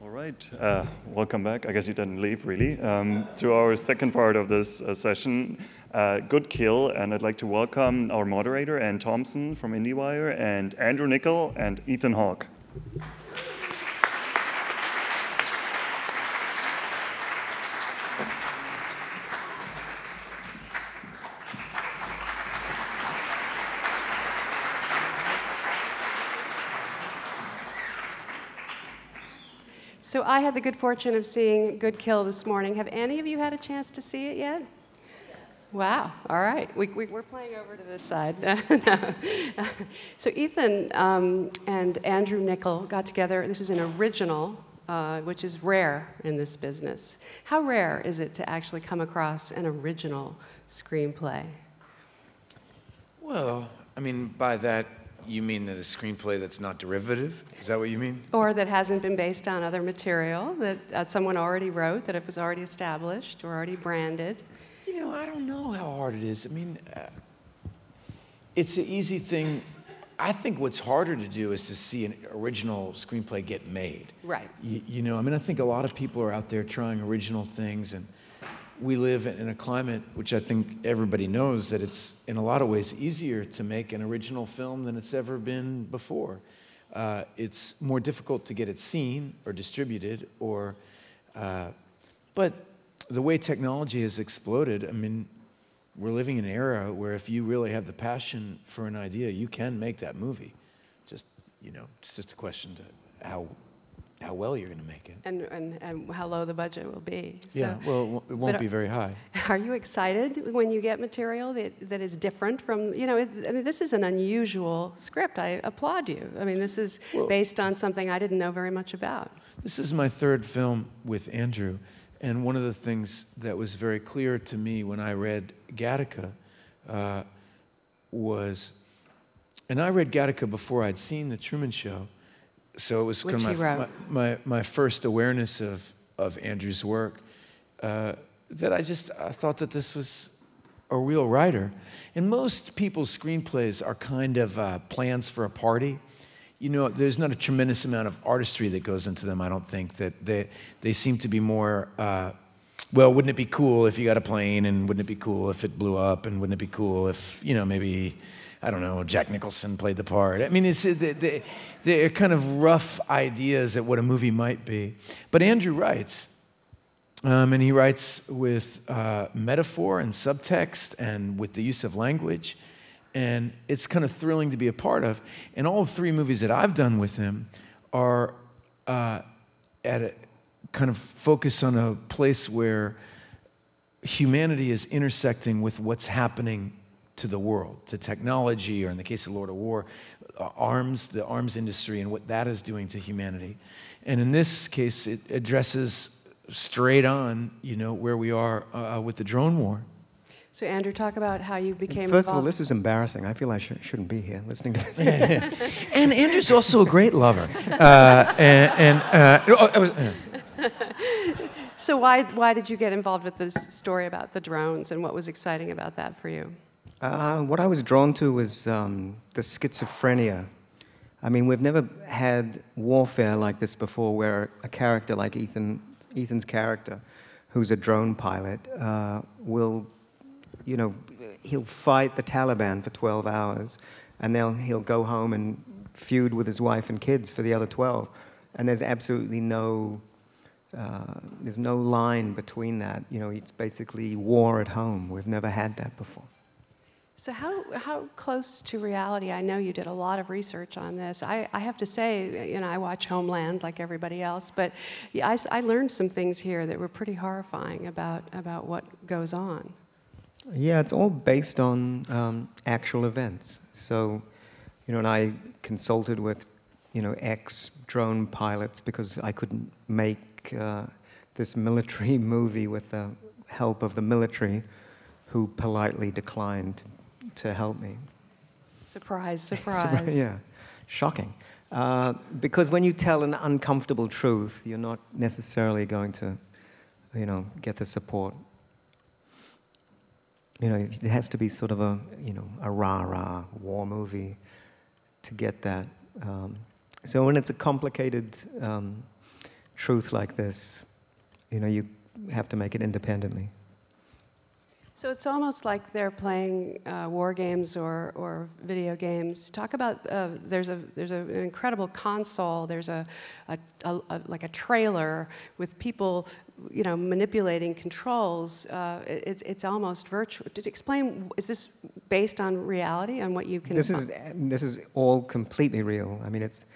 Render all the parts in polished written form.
All right, welcome back. I guess you didn't leave, really, to our second part of this session, Good Kill, and I'd like to welcome our moderator, Ann Thompson from Indiewire, and Andrew Niccol and Ethan Hawke. So I had the good fortune of seeing Good Kill this morning. Have any of you had a chance to see it yet? Wow, all right. We're playing over to this side. So Ethan and Andrew Niccol got together. This is an original, which is rare in this business. How rare is it to actually come across an original screenplay? Well, I mean, by that, you mean that a screenplay that's not derivative? Is that what you mean? Or that hasn't been based on other material that someone already wrote, that it was already established or already branded? You know, I don't know how hard it is. I mean, it's an easy thing. I think what's harder to do is to see an original screenplay get made. Right. You know, I mean, I think a lot of people are out there trying original things, and we live in a climate which I think everybody knows that it's in a lot of ways easier to make an original film than it's ever been before. It's more difficult to get it seen or distributed, but the way technology has exploded, I mean, we're living in an era where if you really have the passion for an idea, you can make that movie. Just, you know, it's just a question to how well you're going to make it. And how low the budget will be. So, yeah, well, it won't be very high. Are you excited when you get material that is different from, you know, I mean, this is an unusual script. I applaud you. I mean, this is based on something I didn't know very much about. This is my third film with Andrew, and one of the things that was very clear to me when I read Gattaca was, and I read Gattaca before I'd seen The Truman Show, so it was kind of my first awareness of Andrew's work, that I thought that this was a real writer. And most people's screenplays are kind of plans for a party. You know, there's not a tremendous amount of artistry that goes into them, I don't think. That they seem to be more, well, wouldn't it be cool if you got a plane, and wouldn't it be cool if it blew up, and wouldn't it be cool if, you know, maybe, I don't know, Jack Nicholson played the part. I mean, they're kind of rough ideas at what a movie might be. But Andrew writes, and he writes with metaphor and subtext and with the use of language. And it's kind of thrilling to be a part of. And all three movies that I've done with him are at a kind of focus on a place where humanity is intersecting with what's happening to the world, to technology, or in the case of Lord of War, the arms industry and what that is doing to humanity. And in this case, it addresses straight on, you know, where we are with the drone war. So Andrew, talk about how you became First of all, this is embarrassing. I feel I shouldn't be here listening to this. And Andrew's also a great lover. So why did you get involved with this story about the drones, and what was exciting about that for you? What I was drawn to was the schizophrenia. I mean, we've never had warfare like this before, where a character like Ethan's character, who's a drone pilot, will, you know, he'll fight the Taliban for 12 hours, and then he'll go home and feud with his wife and kids for the other 12. And there's absolutely there's no line between that. You know, it's basically war at home. We've never had that before. So how close to reality? I know you did a lot of research on this. I have to say, you know, I watch Homeland like everybody else, but I learned some things here that were pretty horrifying about what goes on. Yeah, it's all based on actual events. So, you know, and I consulted with, you know, ex-drone pilots because I couldn't make this military movie with the help of the military, who politely declined to help me. Surprise, surprise. Yeah, shocking. Because when you tell an uncomfortable truth, you're not necessarily going to, you know, get the support. You know, it has to be sort of a, you know, a rah-rah war movie to get that. So when it's a complicated truth like this, you have to make it independently. So it's almost like they're playing war games or video games. Talk about there's an incredible console. There's like a trailer with people, manipulating controls. It's almost virtual. Explain. Is this based on reality, on what you can? This is all completely real. I mean, it's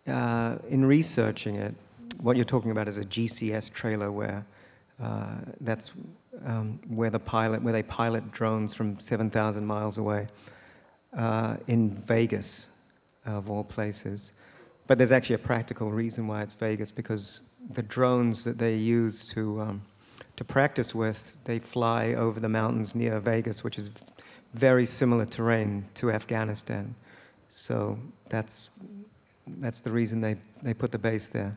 in researching it. What you're talking about is a GCS trailer where that's where they pilot drones from 7,000 miles away in Vegas, of all places. But there's actually a practical reason why it's Vegas, because the drones that they use to practice with, they fly over the mountains near Vegas, which is very similar terrain to Afghanistan. So that's the reason they put the base there.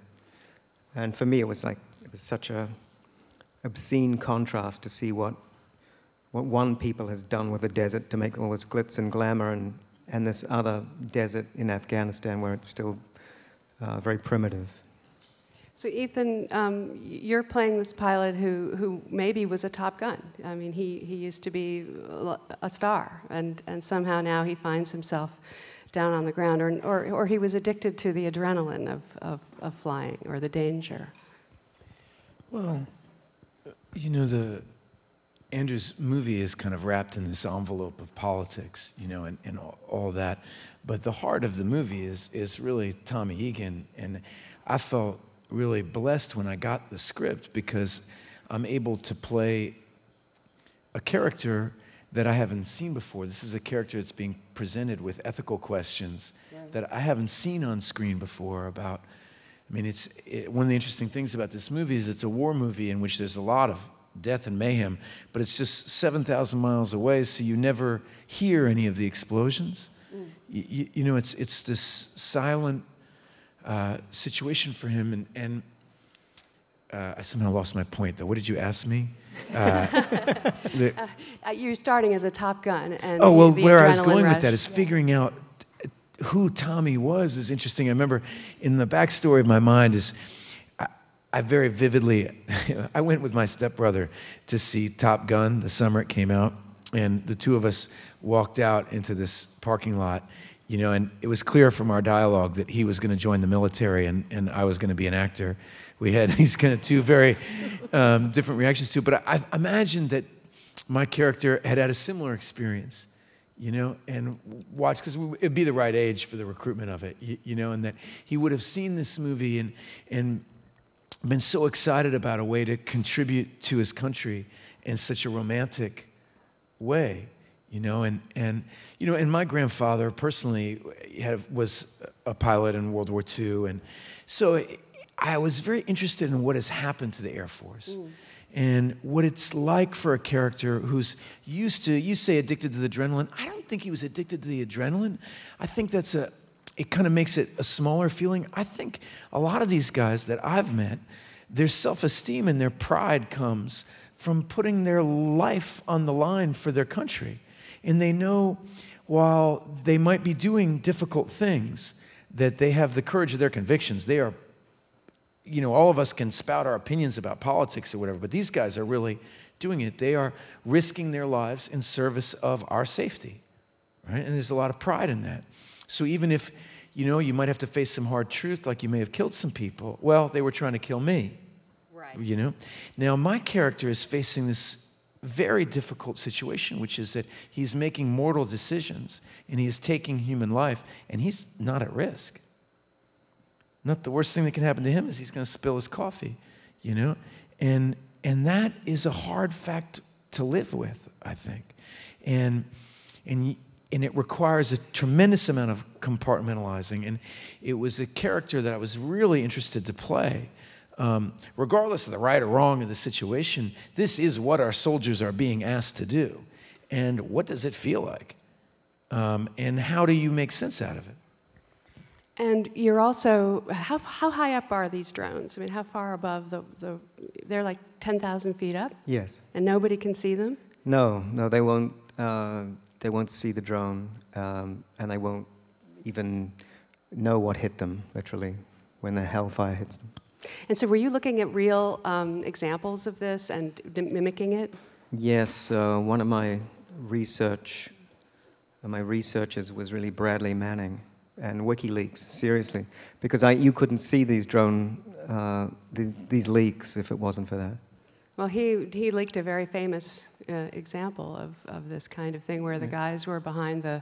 And for me, it was such a obscene contrast to see what one people has done with the desert to make all this glitz and glamour, and this other desert in Afghanistan where it's still very primitive. So Ethan, you're playing this pilot who maybe was a Top Gun. I mean, he used to be a star, and somehow now he finds himself down on the ground, or he was addicted to the adrenaline of flying, or the danger. Well, Andrew's movie is kind of wrapped in this envelope of politics, and all that. But the heart of the movie is really Tommy Egan. And I felt really blessed when I got the script, because I'm able to play a character that I haven't seen before. This is a character that's being presented with ethical questions that I haven't seen on screen before about. I mean, one of the interesting things about this movie is it's a war movie in which there's a lot of death and mayhem, but it's just 7,000 miles away, so you never hear any of the explosions. It's this silent situation for him, and I somehow lost my point, though. What did you ask me? You're starting as a Top Gun, and where I was going with that is figuring out who Tommy was is interesting. I remember in the backstory of my mind is I very vividly, I went with my stepbrother to see Top Gun the summer it came out, and the two of us walked out into this parking lot, and it was clear from our dialogue that he was going to join the military and I was going to be an actor. We had these kind of two very different reactions to it, but I imagined that my character had a similar experience, and watch, because it'd be the right age for the recruitment of it, and that he would have seen this movie and been so excited about a way to contribute to his country in such a romantic way, and my grandfather personally was a pilot in World War II, and so I was very interested in what has happened to the Air Force. And what it's like for a character who's used to, you say addicted to the adrenaline. I don't think he was addicted to the adrenaline. I think it kind of makes it a smaller feeling. I think a lot of these guys that I've met, their self-esteem and their pride comes from putting their life on the line for their country. And they know while they might be doing difficult things, that they have the courage of their convictions. They are, all of us can spout our opinions about politics or whatever, but these guys are really doing it. They are risking their lives in service of our safety, right? And there's a lot of pride in that. So even if, you might have to face some hard truth, like you may have killed some people, well, they were trying to kill me, right? Now, my character is facing this very difficult situation, which is that he's making mortal decisions, and he is taking human life, and he's not at risk. Not the worst thing that can happen to him is he's going to spill his coffee, and that is a hard fact to live with, I think, and it requires a tremendous amount of compartmentalizing, and it was a character that I was really interested to play. Regardless of the right or wrong of the situation, this is what our soldiers are being asked to do, and what does it feel like, and how do you make sense out of it? And you're also, how high up are these drones? I mean, how far above they're like 10,000 feet up? Yes. And nobody can see them? No, they won't. They won't see the drone, and they won't even know what hit them, literally, when the hellfire hits them. And so were you looking at real examples of this and mimicking it? Yes, one of my researchers was really Bradley Manning and WikiLeaks, seriously, because you couldn't see these these leaks if it wasn't for that. Well, he leaked a very famous example of this kind of thing where the guys were behind the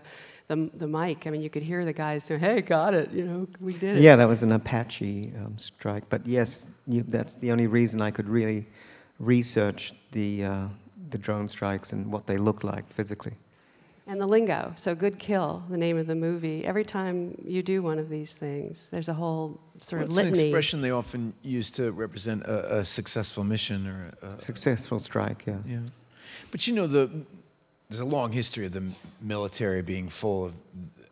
mic. I mean, you could hear the guys say, "Hey, got it, we did it." Yeah, that was an Apache strike. But yes, that's the only reason I could really research the drone strikes and what they looked like physically. And the lingo. So Good Kill, the name of the movie. Every time you do one of these things, there's a whole sort of litany. It's an expression they often use to represent a successful mission or a successful strike, yeah. Yeah. But there's a long history of the military being full of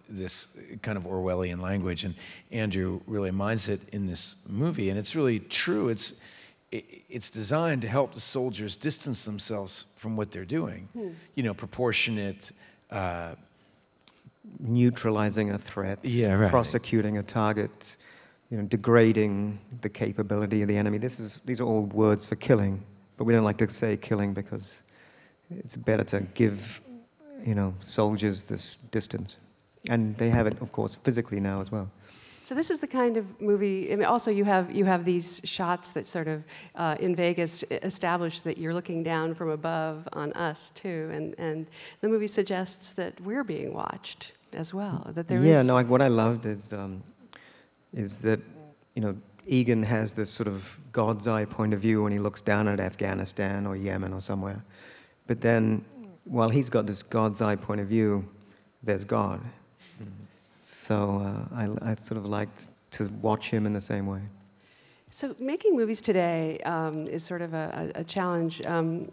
this kind of Orwellian language, and Andrew really mines it in this movie, and it's really true. It's designed to help the soldiers distance themselves from what they're doing. Proportionate, neutralizing a threat, yeah, right. Prosecuting a target, degrading the capability of the enemy. These are all words for killing, but we don't like to say killing because it's better to give, soldiers this distance. And they have it, of course, physically now as well. So this is the kind of movie. I mean, also you have these shots that sort of in Vegas establish that you're looking down from above on us too, and the movie suggests that we're being watched as well. That there is. No. What I loved is that Egan has this sort of God's eye point of view when he looks down at Afghanistan or Yemen or somewhere, but then while he's got this God's eye point of view, there's God. So I sort of liked to watch him in the same way. So making movies today is sort of a challenge. Ethan,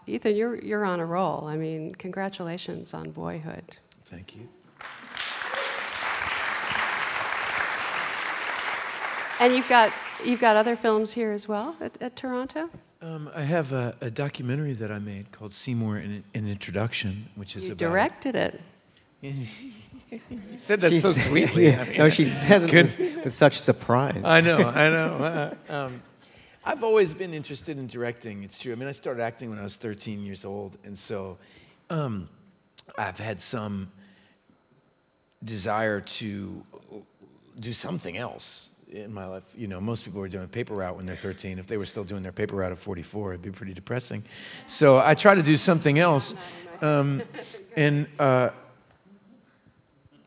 you're on a roll. I mean, congratulations on Boyhood. Thank you. And you've got other films here as well at Toronto? I have a documentary that I made called Seymour, an Introduction, which is you about... directed it. You said that so sweetly. Yeah. I mean, no, she says it with such surprise. I know. I've always been interested in directing. It's true. I mean, I started acting when I was 13 years old, and so I've had some desire to do something else in my life. Most people were doing a paper route when they're 13. If they were still doing their paper route at 44, it'd be pretty depressing. So I try to do something else,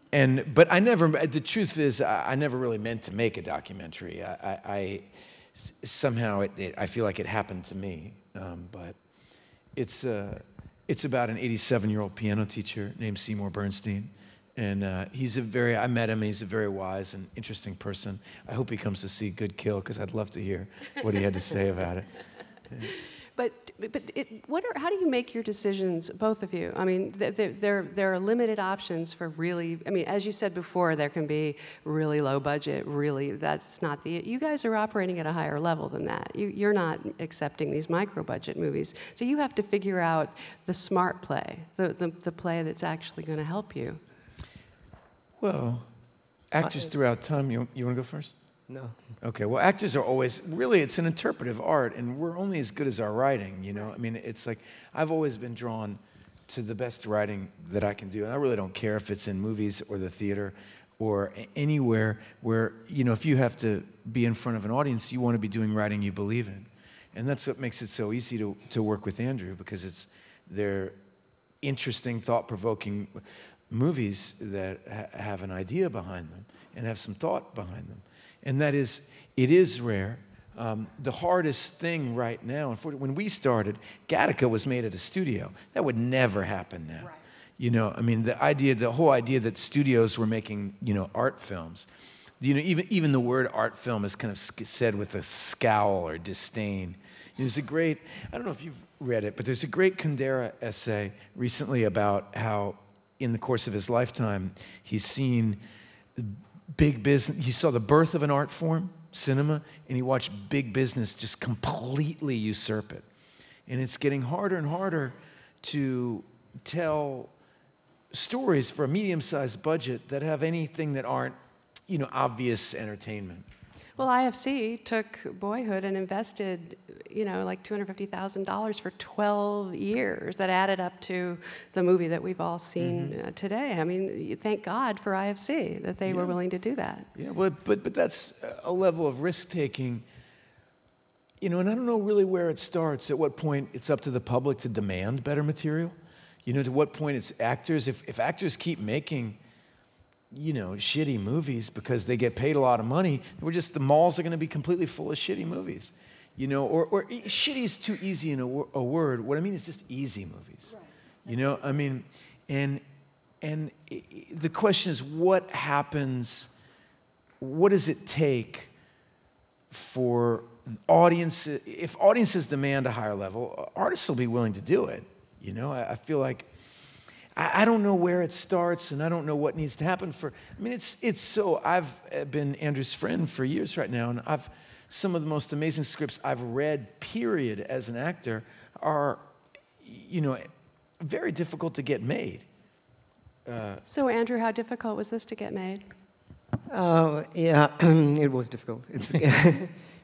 But I never. The truth is, I never really meant to make a documentary. Somehow I feel like it happened to me. But it's about an 87-year-old piano teacher named Seymour Bernstein, and I met him. He's a very wise and interesting person. I hope he comes to see Good Kill because I'd love to hear what he had to say about it. Yeah. But how do you make your decisions, both of you? I mean, there are limited options for really. I mean, as you said before, there can be really low budget. Really, that's not the. You guys are operating at a higher level than that. You're not accepting these micro budget movies, so you have to figure out the smart play, the play that's actually going to help you. Well, actors throughout time. You want to go first? No. Okay, well, actors are always, really, it's an interpretive art, and we're only as good as our writing, I mean, it's like, I've always been drawn to the best writing that I can do, and I really don't care if it's in movies or the theater or anywhere where, if you have to be in front of an audience, you want to be doing writing you believe in. And that's what makes it so easy to work with Andrew, because they're interesting, thought-provoking movies that have an idea behind them and have some thought behind them. And it is rare. The hardest thing right now, when we started, Gattaca was made at a studio. That would never happen now. Right. I mean, the whole idea that studios were making, art films, even the word art film is kind of said with a scowl or disdain. There's a great, I don't know if you've read it, but there's a great Kundera essay recently about how, in the course of his lifetime, he's seen big business. He saw the birth of an art form, cinema, and he watched big business just completely usurp it. And it's getting harder and harder to tell stories for a medium-sized budget that have anything that aren't, obvious entertainment. Well, IFC took Boyhood and invested, like $250,000 for 12 years. That added up to the movie that we've all seen today. I mean, thank God for IFC that they were willing to do that. Yeah, but that's a level of risk-taking, and I don't know really where it starts, at what point it's up to the public to demand better material. To what point it's actors. If actors keep making shitty movies because they get paid a lot of money, the malls are going to be completely full of shitty movies, or shitty is too easy a word. What I mean is just easy movies, right. I mean, and the question is, what happens, what does it take for audiences, if audiences demand a higher level, artists will be willing to do it, I feel like, I don't know where it starts, and I don't know what needs to happen it's so, I've been Andrew's friend for years right now, and some of the most amazing scripts I've read, period, as an actor, are, very difficult to get made. So, Andrew, how difficult was this to get made? Yeah, it was difficult.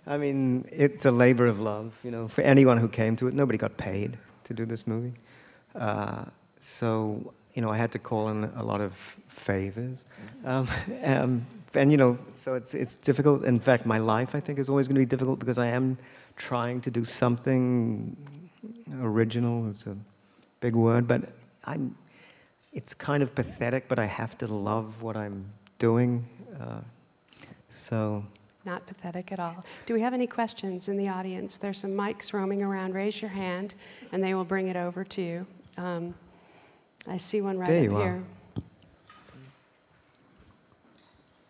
I mean, it's a labor of love, for anyone who came to it. Nobody got paid to do this movie. So, I had to call in a lot of favors. And, so it's difficult. In fact, my life, I think, is always going to be difficult because I am trying to do something original. It's a big word, but it's kind of pathetic, but I have to love what I'm doing. So... Not pathetic at all. Do we have any questions in the audience? There's some mics roaming around. Raise your hand, and they will bring it over to you. I see one right up here.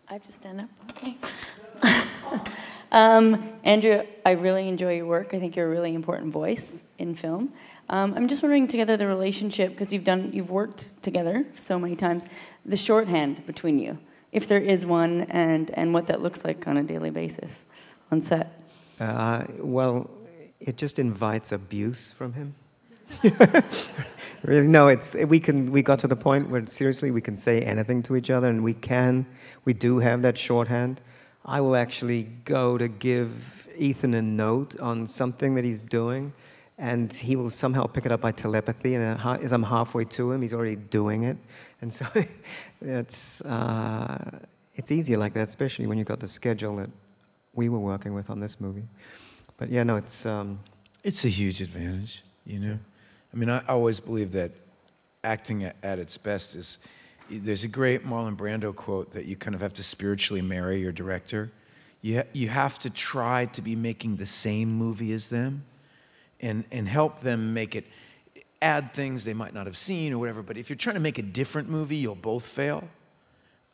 I have to stand up? Okay. Andrew, I really enjoy your work. I think you're a really important voice in film. I'm just wondering, together, the relationship, because you've worked together so many times, the shorthand between you, if there is one, and what that looks like on a daily basis on set. Well, it just invites abuse from him. Really, no. We got to the point where seriously we can say anything to each other, and we do have that shorthand. I will actually go to give Ethan a note on something that he's doing, and he will somehow pick it up by telepathy. And as I'm halfway to him, he's already doing it, and so it's easier like that, especially when you've got the schedule that we were working with on this movie. But yeah, no, it's a huge advantage, I mean, I always believe that acting at its best is, there's a great Marlon Brando quote that you kind of have to spiritually marry your director. You have to try to be making the same movie as them and help them make it, add things they might not have seen or whatever. But if you're trying to make a different movie, you'll both fail.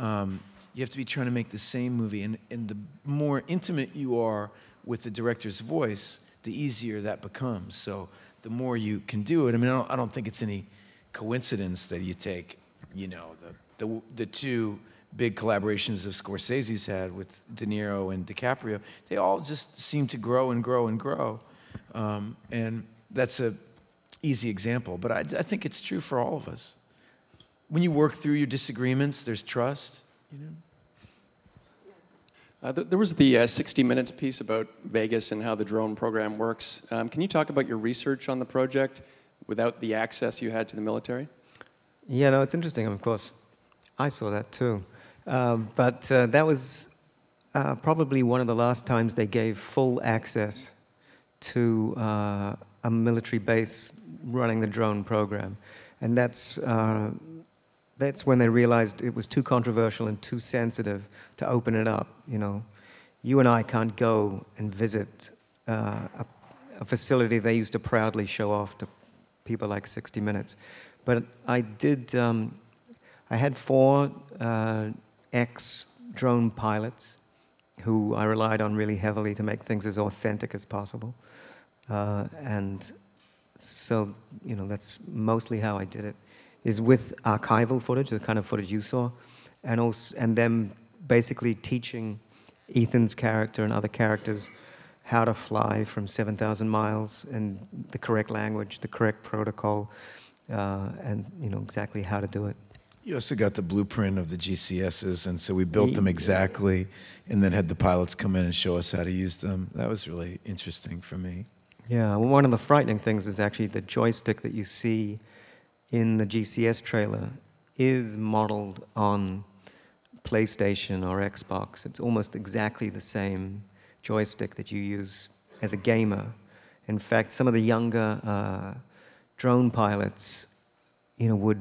You have to be trying to make the same movie. And the more intimate you are with the director's voice, the easier that becomes. So the more you can do it. I mean, I don't think it's any coincidence that you take, the two big collaborations of Scorsese's had with De Niro and DiCaprio. They all just seem to grow and grow and grow. And that's an easy example, but I think it's true for all of us. When you work through your disagreements, there's trust, There was the 60 Minutes piece about Vegas and how the drone program works. Can you talk about your research on the project without the access you had to the military? Yeah, no, it's interesting. Of course, I saw that too. But that was probably one of the last times they gave full access to a military base running the drone program. And that's when they realized it was too controversial and too sensitive to open it up. You and I can't go and visit a facility they used to proudly show off to people like 60 Minutes. But I did, I had 4 ex-drone pilots who I relied on really heavily to make things as authentic as possible. And so, that's mostly how I did it, is with archival footage, the kind of footage you saw, and them basically teaching Ethan's character and other characters how to fly from 7,000 miles and the correct language, the correct protocol, and exactly how to do it. You also got the blueprint of the GCSs, and so we built them exactly, and then had the pilots come in and show us how to use them. That was really interesting for me. Yeah, well, one of the frightening things is actually the joystick that you see in the GCS trailer is modeled on PlayStation or Xbox. It's almost exactly the same joystick that you use as a gamer. In fact, some of the younger drone pilots, would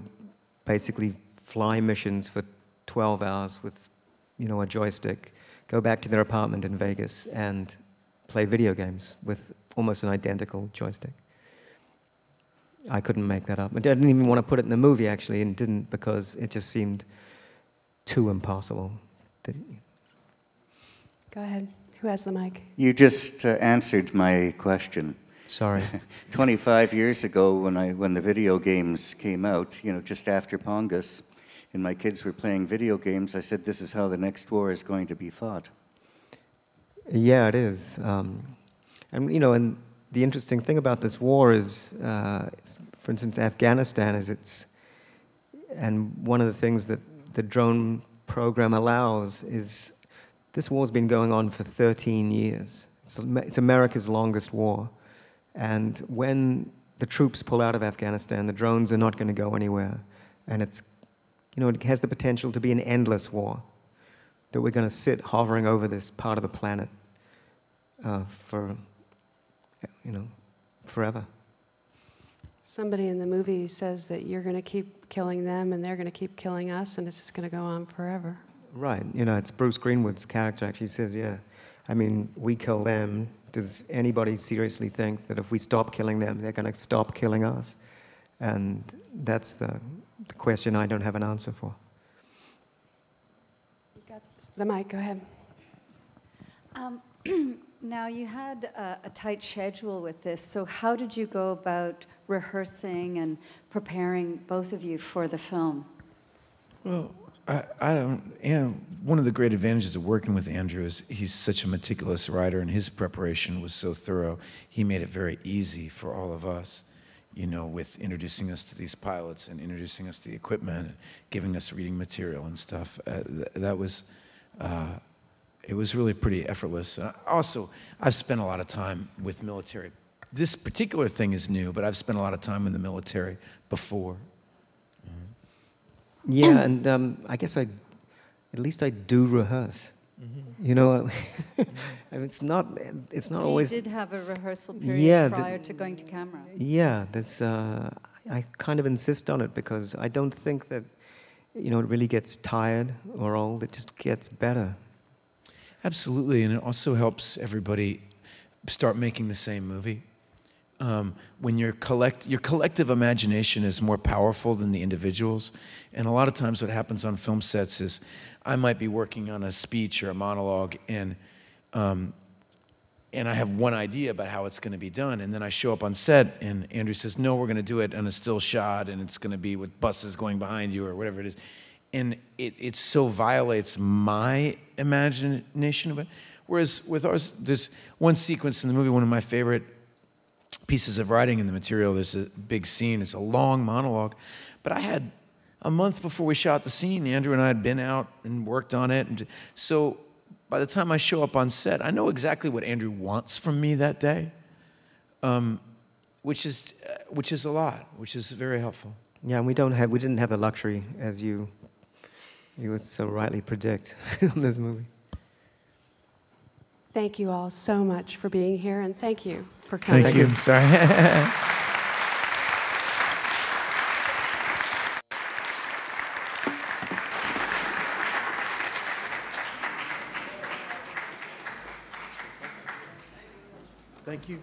basically fly missions for 12 hours with, a joystick, go back to their apartment in Vegas and play video games with almost an identical joystick. I couldn't make that up. I didn't even want to put it in the movie, actually, and didn't because it just seemed too impossible. Go ahead. Who has the mic? You just answered my question. Sorry. 25 years ago, when the video games came out, just after Pongus, and my kids were playing video games, I said, this is how the next war is going to be fought. Yeah, it is. And the interesting thing about this war is, for instance, Afghanistan and one of the things that the drone program allows is this war's been going on for 13 years. It's America's longest war. And when the troops pull out of Afghanistan, the drones are not going to go anywhere. And it has the potential to be an endless war, that we're going to sit hovering over this part of the planet for, forever. Somebody in the movie says that you're going to keep killing them and they're going to keep killing us, and it's just going to go on forever. Right. It's Bruce Greenwood's character actually says, yeah, we kill them. Does anybody seriously think that if we stop killing them, they're going to stop killing us? And that's the question I don't have an answer for. You got the mic, go ahead. Now, you had a tight schedule with this, so how did you go about rehearsing and preparing, both of you, for the film? Well, one of the great advantages of working with Andrew is he's such a meticulous writer, and his preparation was so thorough. He made it very easy for all of us, with introducing us to these pilots and introducing us to the equipment, and giving us reading material and stuff. It was really pretty effortless. Also, I've spent a lot of time with military. This particular thing is new, but I've spent a lot of time in the military before. Yeah, and I guess at least I do rehearse. Mm-hmm. It's not so always. You did have a rehearsal period prior to going to camera. Yeah, I kind of insist on it because I don't think that it really gets tired or old. It just gets better. Absolutely, and it also helps everybody start making the same movie. When your collective imagination is more powerful than the individuals, and a lot of times what happens on film sets is I might be working on a speech or a monologue, and I have one idea about how it's going to be done, and then I show up on set, and Andrew says, no, we're going to do it on a still shot, and it's going to be with buses going behind you or whatever it is. And it so violates my imagination of it. Whereas with ours, there's one sequence in the movie, one of my favorite pieces of writing in the material. There's a big scene. It's a long monologue. But I had, a month before we shot the scene, Andrew and I had been out and worked on it. And so by the time I show up on set, I know exactly what Andrew wants from me that day, which is a lot, which is very helpful. Yeah, and we didn't have the luxury, as you would so rightly predict, on this movie. Thank you all so much for being here, and thank you for coming. Thank you. Sorry. Thank you.